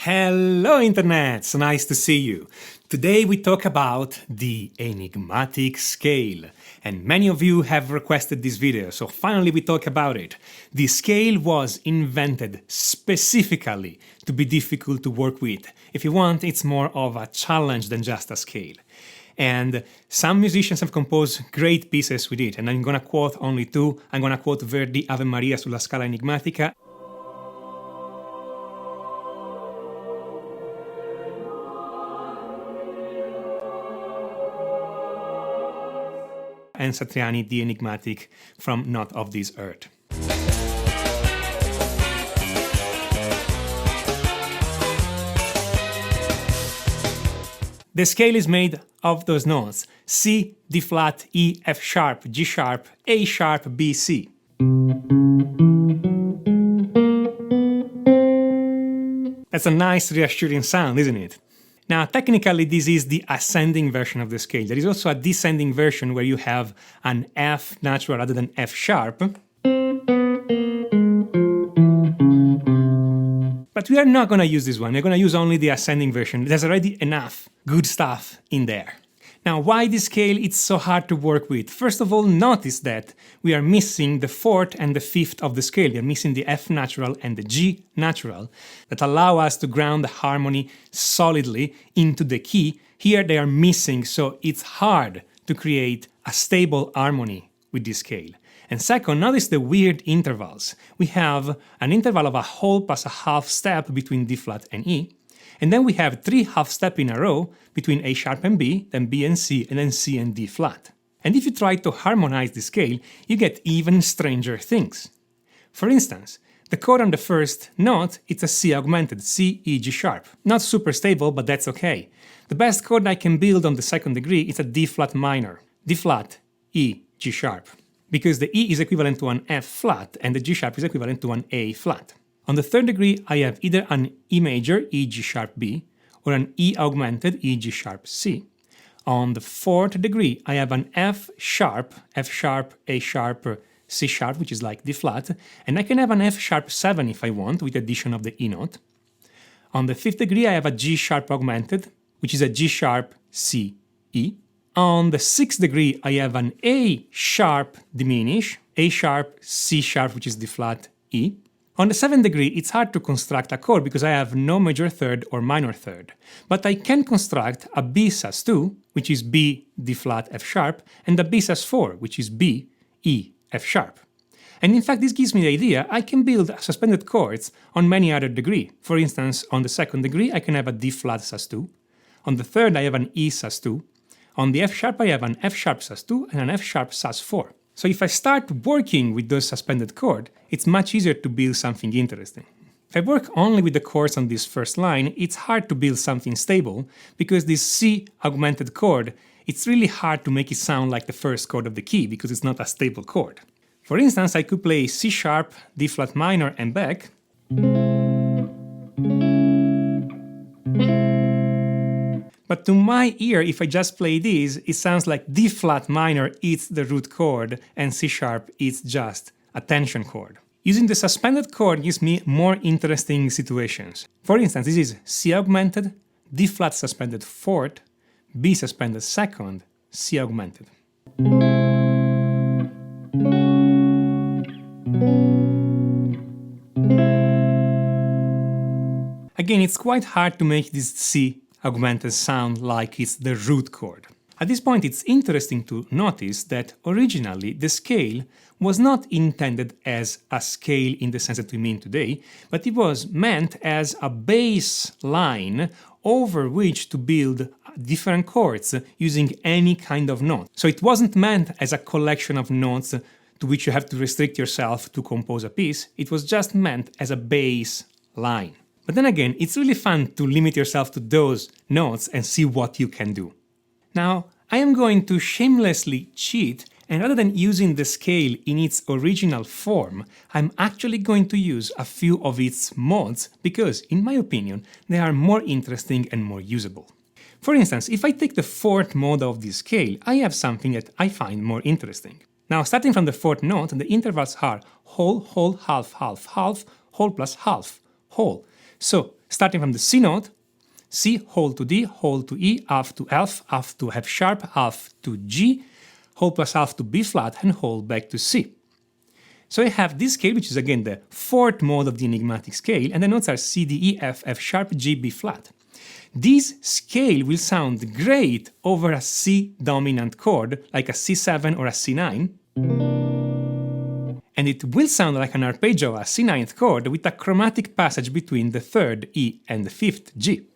Hello Internet, so nice to see you. Today we talk about the enigmatic scale, and many of you have requested this video, so finally we talk about it. The scale was invented specifically to be difficult to work with. If you want, it's more of a challenge than just a scale. And some musicians have composed great pieces with it, and I'm gonna quote only two. I'm gonna quote Verdi Ave Maria sulla scala enigmatica, and Satriani, the Enigmatic from Not of This Earth. The scale is made of those notes: C, D flat, E, F sharp, G sharp, A sharp, B, C. That's a nice reassuring sound, isn't it? Now, technically, this is the ascending version of the scale. There is also a descending version where you have an F natural rather than F sharp. But we are not going to use this one. We're going to use only the ascending version. There's already enough good stuff in there. Now, why this scale it's so hard to work with? First of all, notice that we are missing the fourth and the fifth of the scale. We are missing the F natural and the G natural that allow us to ground the harmony solidly into the key. Here they are missing, so it's hard to create a stable harmony with this scale. And second, notice the weird intervals. We have an interval of a whole plus a half step between D flat and E. And then we have three half steps in a row between A sharp and B, then B and C, and then C and D flat. And if you try to harmonize the scale, you get even stranger things. For instance, the chord on the first note, it's a C augmented, C, E, G sharp. Not super stable, but that's okay. The best chord I can build on the second degree is a D flat minor, D flat, E, G sharp. Because the E is equivalent to an F flat, and the G sharp is equivalent to an A flat. On the third degree, I have either an E major, E, G sharp, B, or an E augmented, E, G sharp, C. On the fourth degree, I have an F sharp, A sharp, C sharp, which is like D flat, and I can have an F sharp 7 if I want, with the addition of the E note. On the fifth degree, I have a G sharp augmented, which is a G sharp, C, E. On the sixth degree, I have an A sharp diminish, A sharp, C sharp, which is D flat, E. On the seventh degree, it's hard to construct a chord because I have no major third or minor third. But I can construct a B sus2, which is B, D flat, F sharp, and a B sus4, which is B, E, F sharp. And in fact, this gives me the idea I can build suspended chords on many other degrees. For instance, on the second degree, I can have a D flat sus2. On the third, I have an E sus2. On the F sharp, I have an F sharp sus2 and an F sharp sus4. So if I start working with those suspended chords, it's much easier to build something interesting. If I work only with the chords on this first line, it's hard to build something stable, because this C augmented chord, it's really hard to make it sound like the first chord of the key, because it's not a stable chord. For instance, I could play C sharp, D flat minor, and back. But to my ear, if I just play this, it sounds like D flat minor is the root chord and C sharp is just a tension chord. Using the suspended chord gives me more interesting situations. For instance, this is C augmented, D flat suspended fourth, B suspended second, C augmented. Again, it's quite hard to make this C augmented sound like it's the root chord. At this point, it's interesting to notice that originally the scale was not intended as a scale in the sense that we mean today, but it was meant as a bass line over which to build different chords using any kind of note. So it wasn't meant as a collection of notes to which you have to restrict yourself to compose a piece. It was just meant as a bass line. But then again, it's really fun to limit yourself to those notes and see what you can do. Now, I am going to shamelessly cheat, and rather than using the scale in its original form, I'm actually going to use a few of its modes because, in my opinion, they are more interesting and more usable. For instance, if I take the fourth mode of this scale, I have something that I find more interesting. Now, starting from the fourth note, the intervals are whole, whole, half, half, half, whole plus half, whole. So starting from the C note, C, hold to D, hold to E, F to F, F to F sharp, F to G, hold plus F to B flat, and hold back to C. So I have this scale, which is again the fourth mode of the enigmatic scale, and the notes are C, D, E, F, F sharp, G, B flat. This scale will sound great over a C dominant chord, like a C7 or a C9, and it will sound like an arpeggio, a C9th chord, with a chromatic passage between the third E and the fifth G.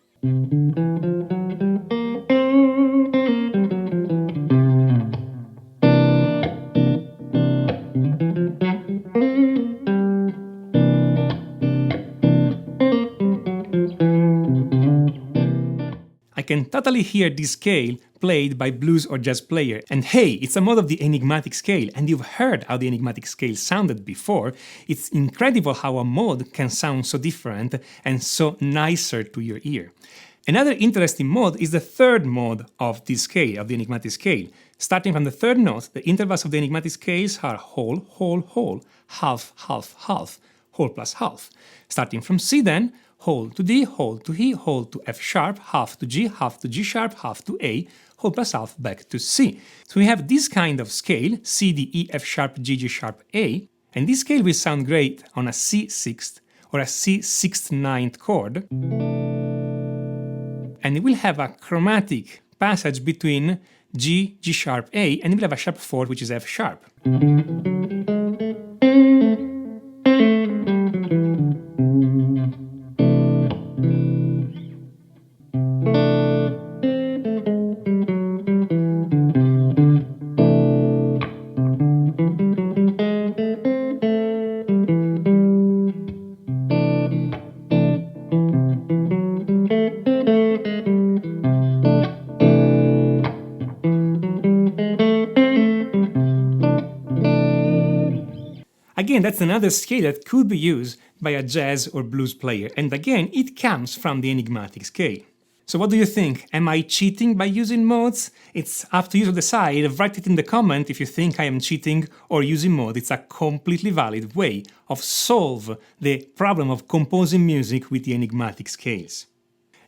I can totally hear this scale played by blues or jazz player, and hey, it's a mode of the enigmatic scale, and you've heard how the enigmatic scale sounded before. It's incredible how a mode can sound so different and so nicer to your ear. Another interesting mode is the third mode of this scale, of the enigmatic scale. Starting from the third note, the intervals of the enigmatic scales are whole, whole, whole, half, half, half, whole plus half. Starting from C then, whole to D, whole to E, whole to F sharp, half to G sharp, half to A, whole plus half back to C. So we have this kind of scale, C, D, E, F sharp, G sharp, A, and this scale will sound great on a C sixth or a C sixth ninth chord, and it will have a chromatic passage between G sharp, A, and it will have a sharp fourth, which is F sharp. Again, that's another scale that could be used by a jazz or blues player, and again, it comes from the enigmatic scale. So what do you think? Am I cheating by using modes? It's up to you to decide. Write it in the comment if you think I am cheating or using mode. It's a completely valid way of solve the problem of composing music with the enigmatic scales.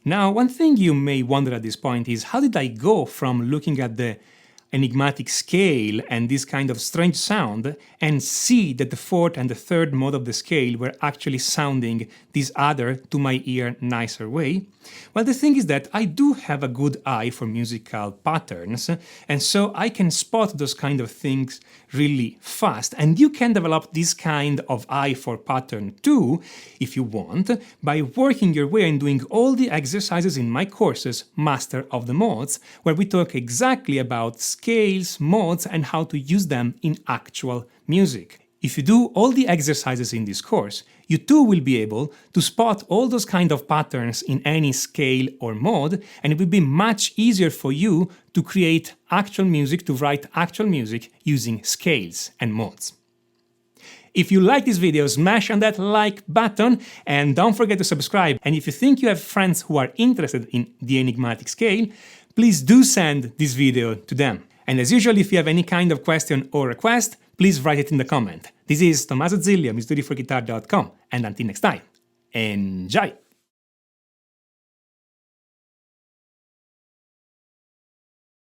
Now, one thing you may wonder at this point is, how did I go from looking at the enigmatic scale and this kind of strange sound and see that the fourth and the third mode of the scale were actually sounding this other, to my ear, nicer way? Well, the thing is that I do have a good eye for musical patterns, and so I can spot those kind of things really fast, and you can develop this kind of eye for pattern too, if you want, by working your way and doing all the exercises in my courses, Master of the Modes, where we talk exactly about scales, modes, and how to use them in actual music. If you do all the exercises in this course, you too will be able to spot all those kind of patterns in any scale or mode, and it will be much easier for you to create actual music, to write actual music using scales and modes. If you like this video, smash on that like button and don't forget to subscribe. And if you think you have friends who are interested in the enigmatic scale, please do send this video to them. And as usual, if you have any kind of question or request, please write it in the comment. This is Tommaso Zilli of MusicStudyForGuitar.com, and until next time, enjoy!